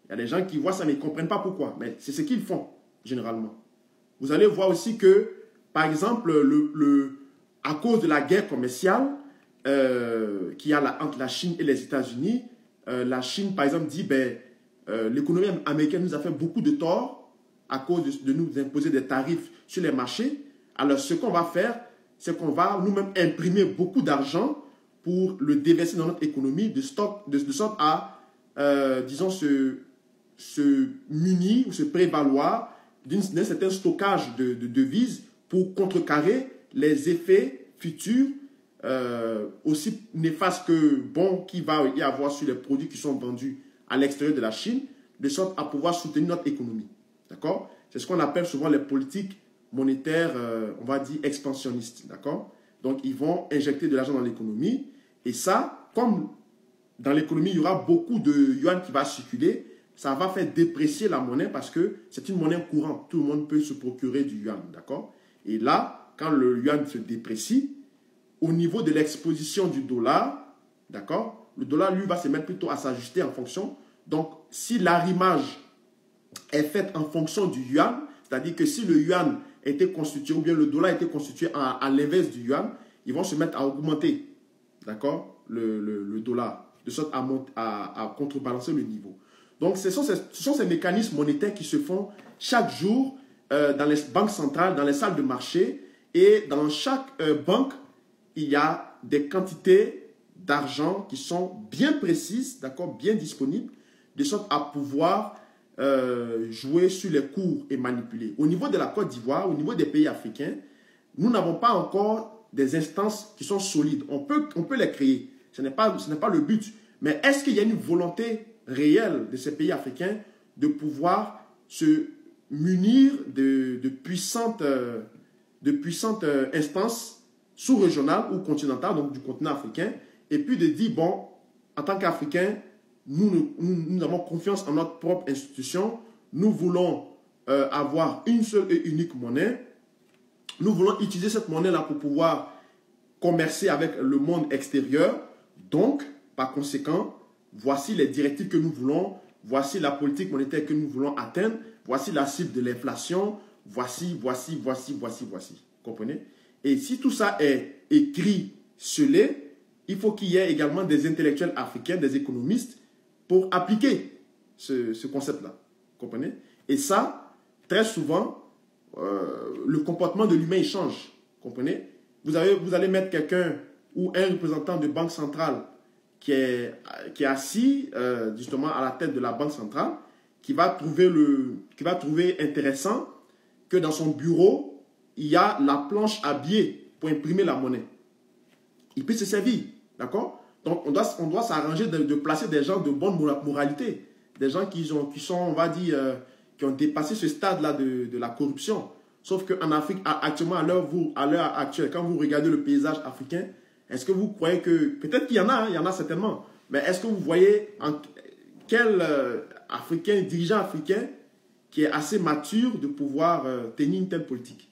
[SPEAKER 1] Il y a des gens qui voient ça, mais ils ne comprennent pas pourquoi. Mais c'est ce qu'ils font, généralement. Vous allez voir aussi que, par exemple, à cause de la guerre commerciale qu'il y a entre la Chine et les États-Unis, la Chine, par exemple, dit, l'économie américaine nous a fait beaucoup de tort à cause de nous imposer des tarifs sur les marchés. Alors, ce qu'on va faire, c'est qu'on va nous-mêmes imprimer beaucoup d'argent pour le déverser dans notre économie de sorte à, disons, se munir ou se prévaloir d'un certain stockage de devises pour contrecarrer les effets futurs aussi néfastes que bons qu'il va y avoir sur les produits qui sont vendus à l'extérieur de la Chine, de sorte à pouvoir soutenir notre économie. D'accord? C'est ce qu'on appelle souvent les politiques monétaires, on va dire, expansionnistes. D'accord? Donc, ils vont injecter de l'argent dans l'économie. Et ça, comme dans l'économie, il y aura beaucoup de yuan qui va circuler, ça va faire déprécier la monnaie parce que c'est une monnaie courante. Tout le monde peut se procurer du yuan. D'accord? Et là, quand le yuan se déprécie, au niveau de l'exposition du dollar, d'accord, le dollar, lui, va se mettre plutôt à s'ajuster en fonction. Donc, si l'arrimage est fait en fonction du yuan, c'est-à-dire que si le yuan était constitué, ou bien le dollar était constitué à l'inverse du yuan, ils vont se mettre à augmenter, d'accord, le dollar, de sorte à contrebalancer le niveau. Donc, ce sont ces mécanismes monétaires qui se font chaque jour dans les banques centrales, dans les salles de marché, et dans chaque banque, il y a des quantités d'argent qui sont bien précises, d'accord, bien disponibles, de sorte à pouvoir jouer sur les cours et manipuler. Au niveau de la Côte d'Ivoire, au niveau des pays africains, nous n'avons pas encore des instances qui sont solides. On peut les créer. Ce n'est pas le but. Mais est-ce qu'il y a une volonté réelle de ces pays africains de pouvoir se munir de puissantes instances sous-régionales ou continentales, donc du continent africain, et puis de dire, bon, en tant qu'Africains, nous avons confiance en notre propre institution, nous voulons avoir une seule et unique monnaie, nous voulons utiliser cette monnaie-là pour pouvoir commercer avec le monde extérieur, donc, par conséquent, voici les directives que nous voulons, voici la politique monétaire que nous voulons atteindre, voici la cible de l'inflation, voici. Comprenez? Et si tout ça est écrit, scellé, il faut qu'il y ait également des intellectuels africains, des économistes, pour appliquer ce concept-là. Comprenez? Et ça, très souvent, le comportement de l'humain change. Comprenez? Vous allez mettre quelqu'un ou un représentant de banque centrale qui est assis justement à la tête de la banque centrale, qui va trouver intéressant que dans son bureau, il y a la planche à billets pour imprimer la monnaie. Il peut se servir, d'accord? Donc, on doit s'arranger de placer des gens de bonne moralité, des gens qui sont, on va dire, qui ont dépassé ce stade-là de la corruption. Sauf qu'en Afrique, actuellement, à l'heure actuelle, quand vous regardez le paysage africain, est-ce que vous croyez que, peut-être qu'il y en a, il y en a certainement, mais est-ce que vous voyez quel dirigeant africain qui est assez mature de pouvoir tenir une telle politique?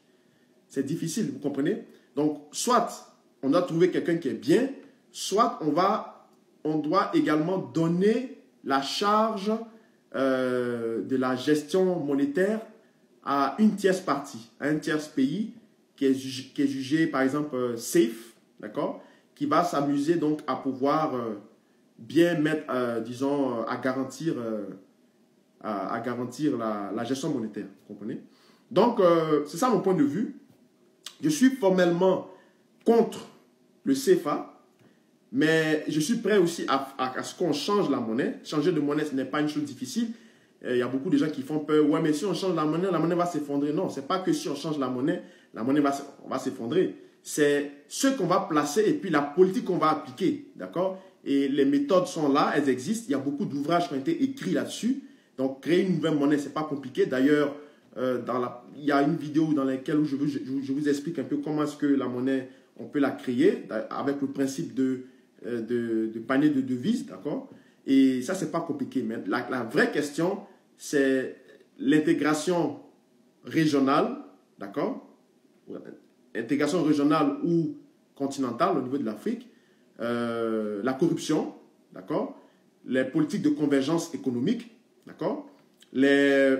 [SPEAKER 1] C'est difficile, vous comprenez? Donc, soit on doit trouver quelqu'un qui est bien, soit on doit également donner la charge de la gestion monétaire à une tierce partie, à un tierce pays qui est jugé par exemple, safe, d'accord, qui va s'amuser donc à pouvoir bien mettre, disons, à garantir la gestion monétaire, vous comprenez? Donc, c'est ça mon point de vue. Je suis formellement contre le CFA, mais je suis prêt aussi à ce qu'on change la monnaie. Changer de monnaie, ce n'est pas une chose difficile. Il y a beaucoup de gens qui font peur. Ouais, mais si on change la monnaie va s'effondrer. Non, ce n'est pas que si on change la monnaie va s'effondrer. C'est ce qu'on va placer et puis la politique qu'on va appliquer. D'accord? Et les méthodes sont là, elles existent. Il y a beaucoup d'ouvrages qui ont été écrits là-dessus. Donc, créer une nouvelle monnaie, ce n'est pas compliqué. D'ailleurs, il y a une vidéo dans laquelle je vous explique un peu comment est-ce que la monnaie, on peut la créer avec le principe de panier de devises, d'accord? Et ça, ce n'est pas compliqué. Mais la vraie question, c'est l'intégration régionale, d'accord? Intégration régionale ou continentale au niveau de l'Afrique, la corruption, d'accord? Les politiques de convergence économique, d'accord? Les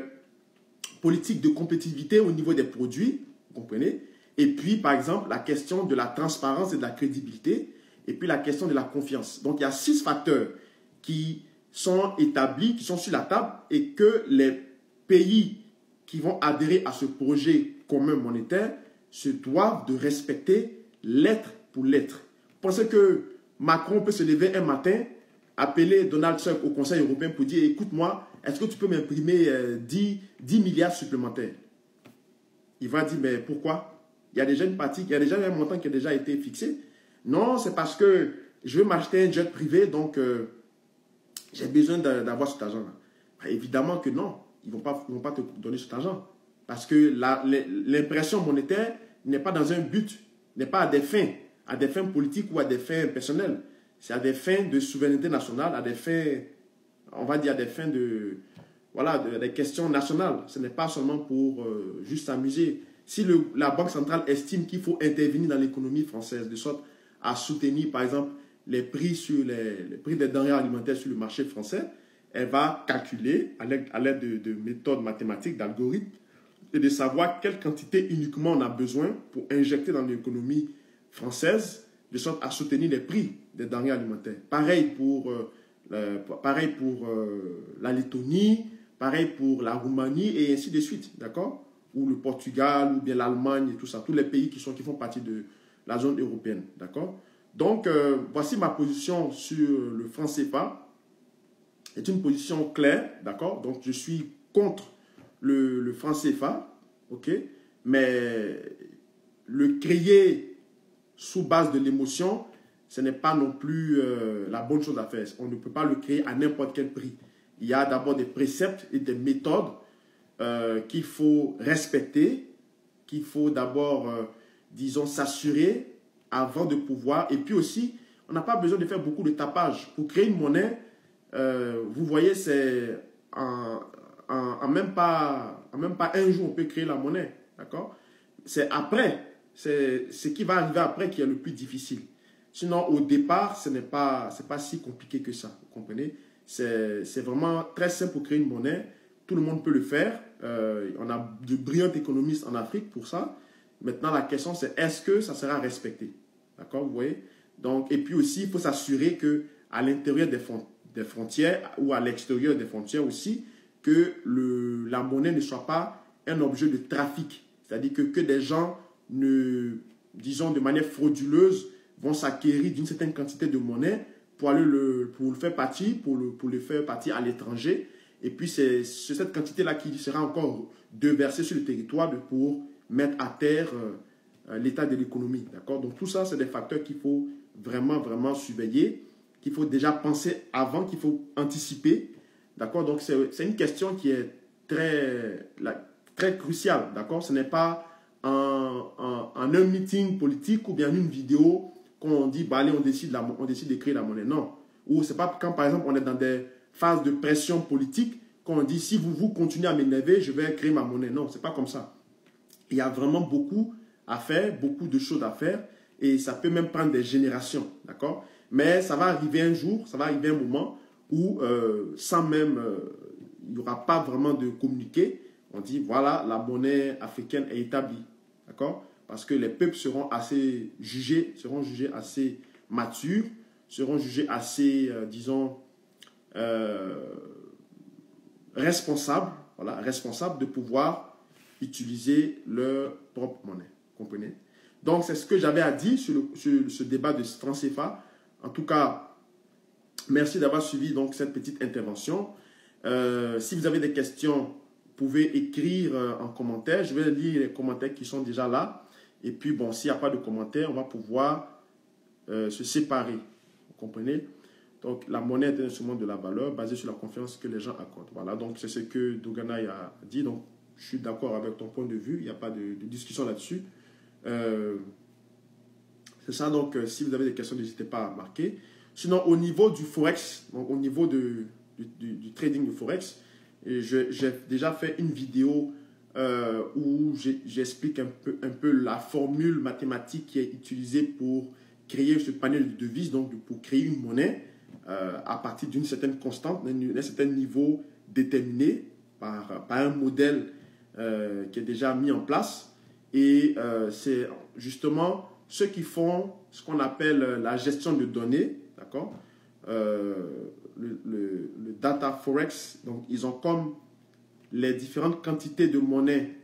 [SPEAKER 1] politiques de compétitivité au niveau des produits, vous comprenez? Et puis, par exemple, la question de la transparence et de la crédibilité, et puis la question de la confiance. Donc, il y a 6 facteurs qui sont établis, qui sont sur la table, et que les pays qui vont adhérer à ce projet commun monétaire se doivent de respecter lettre pour lettre. Pensez que Macron peut se lever un matin, appeler Donald Trump au Conseil européen pour dire « Écoute-moi, est-ce que tu peux m'imprimer 10 milliards supplémentaires ?» Il va dire « Mais pourquoi? Il y a déjà une partie, il y a déjà un montant qui a déjà été fixé. » Non, c'est parce que je veux m'acheter un jet privé, donc j'ai besoin d'avoir cet argent-là. Évidemment que non, ils ne vont pas te donner cet argent. Parce que l'impression monétaire n'est pas dans un but, n'est pas à des fins politiques ou à des fins personnelles. C'est à des fins de souveraineté nationale, à des fins, on va dire, à des fins de, voilà, des questions nationales. Ce n'est pas seulement pour juste s'amuser. Si la Banque centrale estime qu'il faut intervenir dans l'économie française, de sorte à soutenir, par exemple, les prix des denrées alimentaires sur le marché français, elle va calculer à l'aide de méthodes mathématiques, d'algorithmes, et de savoir quelle quantité uniquement on a besoin pour injecter dans l'économie française, de sorte à soutenir les prix des denrées alimentaires. Pareil pour la Lettonie, pareil pour la Roumanie, et ainsi de suite, d'accord? Ou le Portugal, ou bien l'Allemagne, et tout ça, tous les pays qui font partie de la zone européenne, d'accord? Donc, voici ma position sur le franc CFA. C'est une position claire, d'accord? Donc, je suis contre le franc CFA, ok? Mais le créer sous base de l'émotion, ce n'est pas non plus la bonne chose à faire. On ne peut pas le créer à n'importe quel prix. Il y a d'abord des préceptes et des méthodes qu'il faut respecter, qu'il faut d'abord, disons, s'assurer avant de pouvoir. Et puis aussi, on n'a pas besoin de faire beaucoup de tapage. Pour créer une monnaie, vous voyez, c'est en même pas un jour, on peut créer la monnaie. D'accord? C'est après, c'est ce qui va arriver après qui est le plus difficile. Sinon, au départ, c'est pas si compliqué que ça. Vous comprenez? C'est vraiment très simple pour créer une monnaie. Tout le monde peut le faire. On a de brillants économistes en Afrique pour ça. Maintenant, la question, c'est est-ce que ça sera respecté? D'accord? Vous voyez? Donc, et puis aussi, il faut s'assurer qu'à l'intérieur des frontières ou à l'extérieur des frontières aussi, que la monnaie ne soit pas un objet de trafic. C'est-à-dire que des gens, disons de manière frauduleuse, vont s'acquérir d'une certaine quantité de monnaie pour le faire partir, pour le faire partir à l'étranger. Et puis, c'est cette quantité-là qui sera encore déversée sur le territoire pour mettre à terre l'état de l'économie. D'accord? Donc, tout ça, c'est des facteurs qu'il faut vraiment, vraiment surveiller, qu'il faut déjà penser avant, qu'il faut anticiper. D'accord? Donc, c'est une question qui est très cruciale. D'accord? Ce n'est pas en un meeting politique ou bien une vidéo qu'on dit, bah, allez, on décide de créer la monnaie. Non. Ou c'est pas quand, par exemple, on est dans des phases de pression politique qu'on dit, si vous continuez à m'énerver, je vais créer ma monnaie. Non, c'est pas comme ça. Il y a vraiment beaucoup à faire, beaucoup de choses à faire, et ça peut même prendre des générations, d'accord? Mais ça va arriver un jour, ça va arriver un moment où, sans même, n'y aura pas vraiment de communiqué. On dit, voilà, la monnaie africaine est établie. D'accord? Parce que les peuples seront jugés assez matures, seront jugés assez, disons, responsables, voilà, responsables de pouvoir utiliser leur propre monnaie. Vous comprenez? Donc, c'est ce que j'avais à dire sur ce débat de franc CFA. En tout cas, merci d'avoir suivi donc, cette petite intervention. Si vous avez des questions, vous pouvez écrire en commentaire. Je vais lire les commentaires qui sont déjà là. Et puis, bon, s'il n'y a pas de commentaires, on va pouvoir se séparer. Vous comprenez? Donc, la monnaie est un instrument de la valeur basé sur la confiance que les gens accordent. Voilà, donc c'est ce que Doganay a dit. Donc, je suis d'accord avec ton point de vue. Il n'y a pas de discussion là-dessus. C'est ça, donc, si vous avez des questions, n'hésitez pas à marquer. Sinon, au niveau du Forex, donc au niveau du trading de Forex, j'ai déjà fait une vidéo où j'explique un peu la formule mathématique qui est utilisée pour créer ce panel de devises, donc pour créer une monnaie à partir d'une certaine constante, d'un certain niveau déterminé par un modèle qui est déjà mis en place. Et c'est justement ceux qui font ce qu'on appelle la gestion de données, d'accord, le data forex. Donc, ils ont comme les différentes quantités de monnaie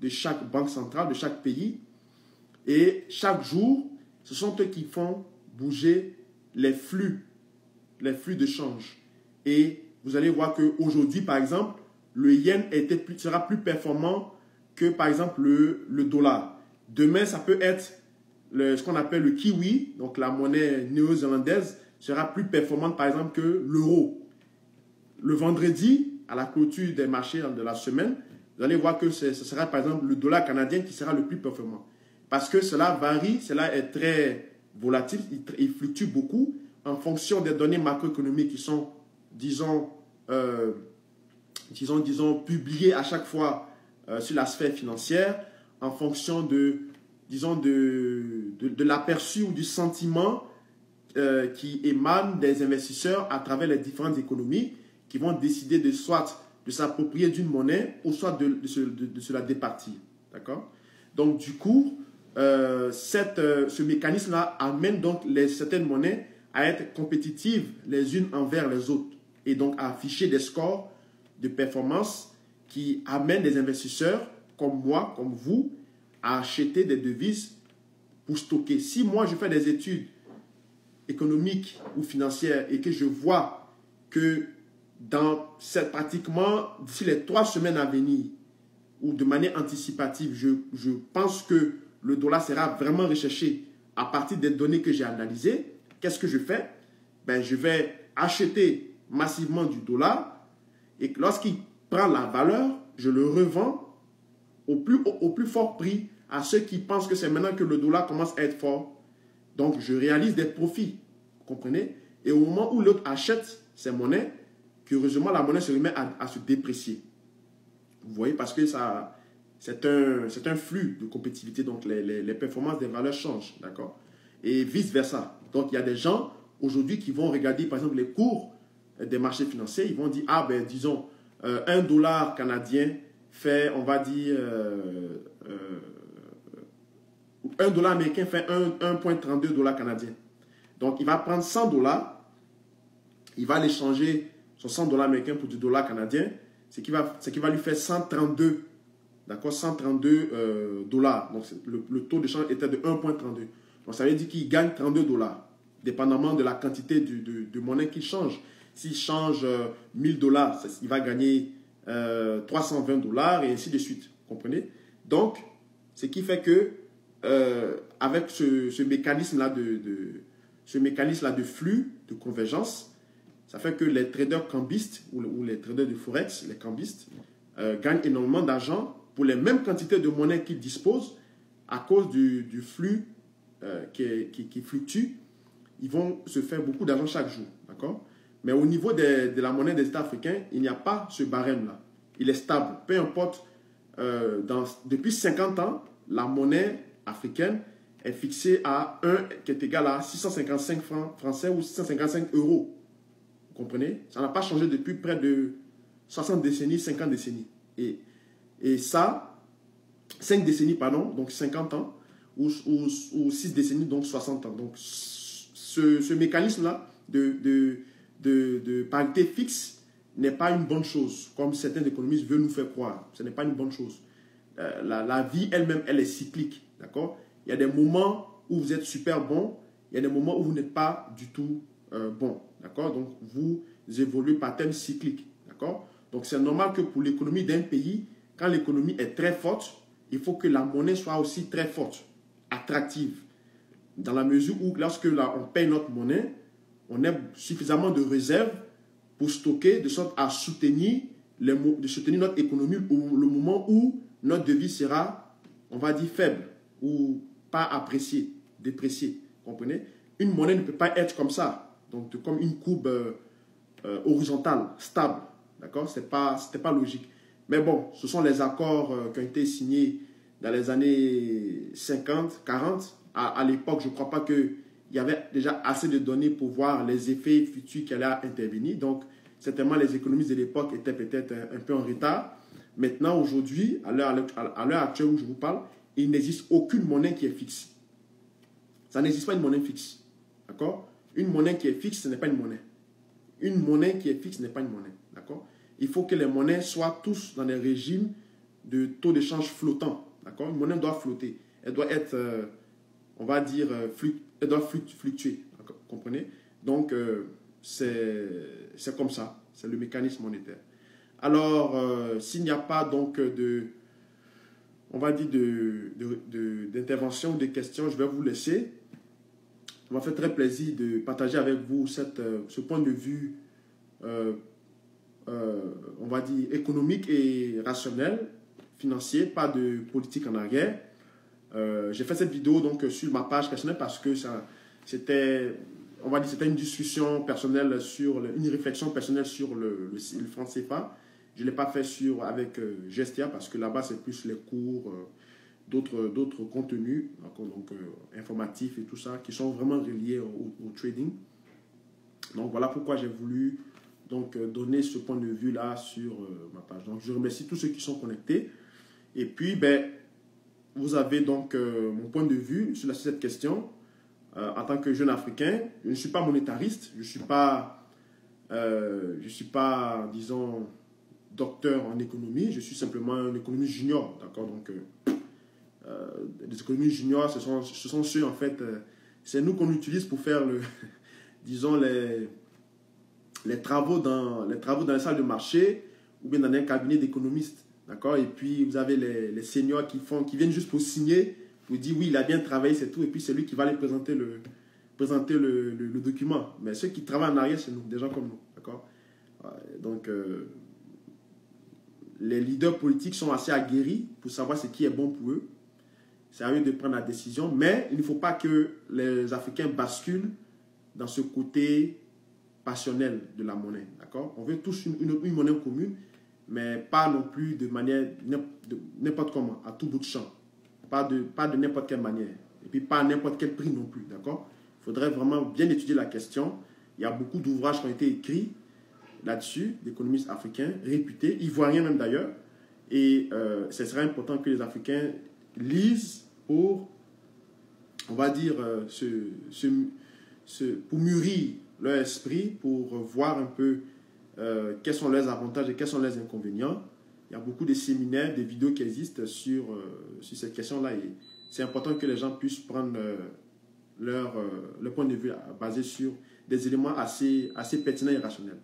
[SPEAKER 1] de chaque banque centrale, de chaque pays. Et chaque jour, ce sont eux qui font bouger les flux de change. Et vous allez voir qu'aujourd'hui, par exemple, le yen sera plus performant que, par exemple, le dollar. Demain, ça peut être ce qu'on appelle le kiwi, donc la monnaie néo-zélandaise, sera plus performante, par exemple, que l'euro. Le vendredi, à la clôture des marchés de la semaine, vous allez voir que ce sera, par exemple, le dollar canadien qui sera le plus performant. Parce que cela varie, cela est très volatile, il fluctue beaucoup en fonction des données macroéconomiques qui sont, disons, publiées à chaque fois sur la sphère financière, en fonction de l'aperçu ou du sentiment qui émane des investisseurs à travers les différentes économies qui vont décider soit de s'approprier d'une monnaie ou soit de se la départir. D'accord? Donc, du coup, ce mécanisme-là amène donc certaines monnaies à être compétitives les unes envers les autres et donc à afficher des scores de performance qui amènent les investisseurs comme moi, comme vous, à acheter des devises pour stocker. Si moi, je fais des études économiques ou financières et que je vois que pratiquement d'ici les 3 semaines à venir ou de manière anticipative, je pense que le dollar sera vraiment recherché à partir des données que j'ai analysées, qu'est-ce que je fais? Ben, je vais acheter massivement du dollar et lorsqu'il prend la valeur, je le revends au plus fort prix à ceux qui pensent que c'est maintenant que le dollar commence à être fort. Donc, je réalise des profits, vous comprenez? Et au moment où l'autre achète ces monnaies, curieusement, la monnaie se remet à se déprécier. Vous voyez, parce que c'est un flux de compétitivité, donc les performances des valeurs changent, d'accord? Et vice-versa. Donc, il y a des gens aujourd'hui qui vont regarder, par exemple, les cours des marchés financiers, ils vont dire, ah ben, disons, $1 canadien fait, on va dire, $1 américain fait 1,32 $ canadiens. Donc, il va prendre $100, il va l'échanger son $100 américain pour du dollar canadien, ce qui va lui faire 132, d'accord, 132 dollars. Donc, le taux de change était de 1,32. Donc, ça veut dire qu'il gagne $32, dépendamment de la quantité de monnaie qu'il change. S'il change $1000, il va gagner $320 et ainsi de suite. Vous comprenez? Donc, ce qui fait que avec ce mécanisme-là de flux, de convergence, ça fait que les traders cambistes ou les traders de Forex, les cambistes, gagnent énormément d'argent pour les mêmes quantités de monnaie qu'ils disposent à cause du flux qui fluctue. Ils vont se faire beaucoup d'argent chaque jour. D'accord? Mais au niveau de la monnaie des États africains, il n'y a pas ce barème-là. Il est stable. Peu importe, depuis 50 ans, la monnaie africaine est fixée à 1 qui est égal à 655 francs français ou 655 euros. Vous comprenez? Ça n'a pas changé depuis près de 60 décennies, 50 décennies. Et ça, 5 décennies, pardon, donc 50 ans, ou 6 décennies, donc 60 ans. Donc, ce mécanisme-là de parité fixe n'est pas une bonne chose, comme certains économistes veulent nous faire croire. Ce n'est pas une bonne chose. La vie elle-même, elle est cyclique, d'accord? Il y a des moments où vous êtes super bon, il y a des moments où vous n'êtes pas du tout bon, d'accord? Donc, vous évoluez par thème cyclique, d'accord? Donc, c'est normal que pour l'économie d'un pays, quand l'économie est très forte, il faut que la monnaie soit aussi très forte, attractive. Dans la mesure où, lorsque on paye notre monnaie, on a suffisamment de réserves pour stocker, de sorte à soutenir notre économie au le moment où notre devise sera, on va dire, faible ou pas appréciée, dépréciée. Comprenez? Une monnaie ne peut pas être comme ça, donc comme une courbe horizontale, stable. D'accord? C'était pas logique. Mais bon, ce sont les accords qui ont été signés dans les années 50, 40. À l'époque, je ne crois pas qu'il y avait déjà assez de données pour voir les effets futurs qui allaient intervenir. Donc, certainement, les économistes de l'époque étaient peut-être un peu en retard. Maintenant, aujourd'hui, à l'heure actuelle où je vous parle, il n'existe aucune monnaie qui est fixe. Ça n'existe pas une monnaie fixe. D'accord? Une monnaie qui est fixe, ce n'est pas une monnaie. Une monnaie qui est fixe n'est pas une monnaie. D'accord? Il faut que les monnaies soient tous dans des régimes de taux d'échange flottants. D'accord? Une monnaie doit flotter. Elle doit être, on va dire, elle doit fluctuer. Vous comprenez? Donc, c'est comme ça. C'est le mécanisme monétaire. Alors, s'il n'y a pas donc on va dire, d'intervention ou de questions, je vais vous laisser. Ça m'a fait très plaisir de partager avec vous ce point de vue, on va dire, économique et rationnel, financier, pas de politique en arrière. J'ai fait cette vidéo donc sur ma page personnelle parce que c'était, on va dire, c'était une discussion personnelle une réflexion personnelle sur le franc CFA. Je ne l'ai pas fait avec Gestia parce que là-bas, c'est plus les cours, d'autres contenus donc, informatifs et tout ça qui sont vraiment reliés au trading. Donc, voilà pourquoi j'ai voulu donc, donner ce point de vue-là sur ma page. Donc, je remercie tous ceux qui sont connectés. Et puis, vous avez donc mon point de vue sur cette question. En tant que jeune Africain, je ne suis pas monétariste, je ne suis pas, disons, docteur en économie, je suis simplement un économiste junior, d'accord? Donc, les économistes juniors, ce sont ceux, en fait, c'est nous qu'on utilise pour faire, disons, les travaux dans les salles de marché ou bien dans un cabinet d'économistes, d'accord? Et puis, vous avez les seniors qui viennent juste pour signer, pour dire, oui, il a bien travaillé, c'est tout, et puis c'est lui qui va aller présenter le document. Mais ceux qui travaillent en arrière, c'est nous, des gens comme nous, d'accord? Donc, les leaders politiques sont assez aguerris pour savoir ce qui est bon pour eux. C'est à eux de prendre la décision, mais il ne faut pas que les Africains basculent dans ce côté passionnel de la monnaie, d'accord? On veut tous une monnaie commune, mais pas non plus de manière n'importe comment, à tout bout de champ. Pas de n'importe quelle manière. Et puis pas à n'importe quel prix non plus, d'accord? Il faudrait vraiment bien étudier la question. Il y a beaucoup d'ouvrages qui ont été écrits là-dessus, d'économistes africains réputés, ivoiriens même d'ailleurs. Et ce serait important que les Africains lisent pour, on va dire, pour mûrir leur esprit, pour voir un peu quels sont leurs avantages et quels sont leurs inconvénients. Il y a beaucoup de séminaires, de vidéos qui existent sur cette question-là. Et c'est important que les gens puissent prendre leur point de vue basé sur des éléments assez pertinents et rationnels.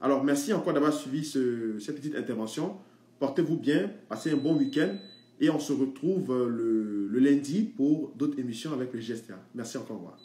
[SPEAKER 1] Alors, merci encore d'avoir suivi cette petite intervention. Portez-vous bien, passez un bon week-end et on se retrouve le lundi pour d'autres émissions avec le GSTA. Merci encore. Au revoir.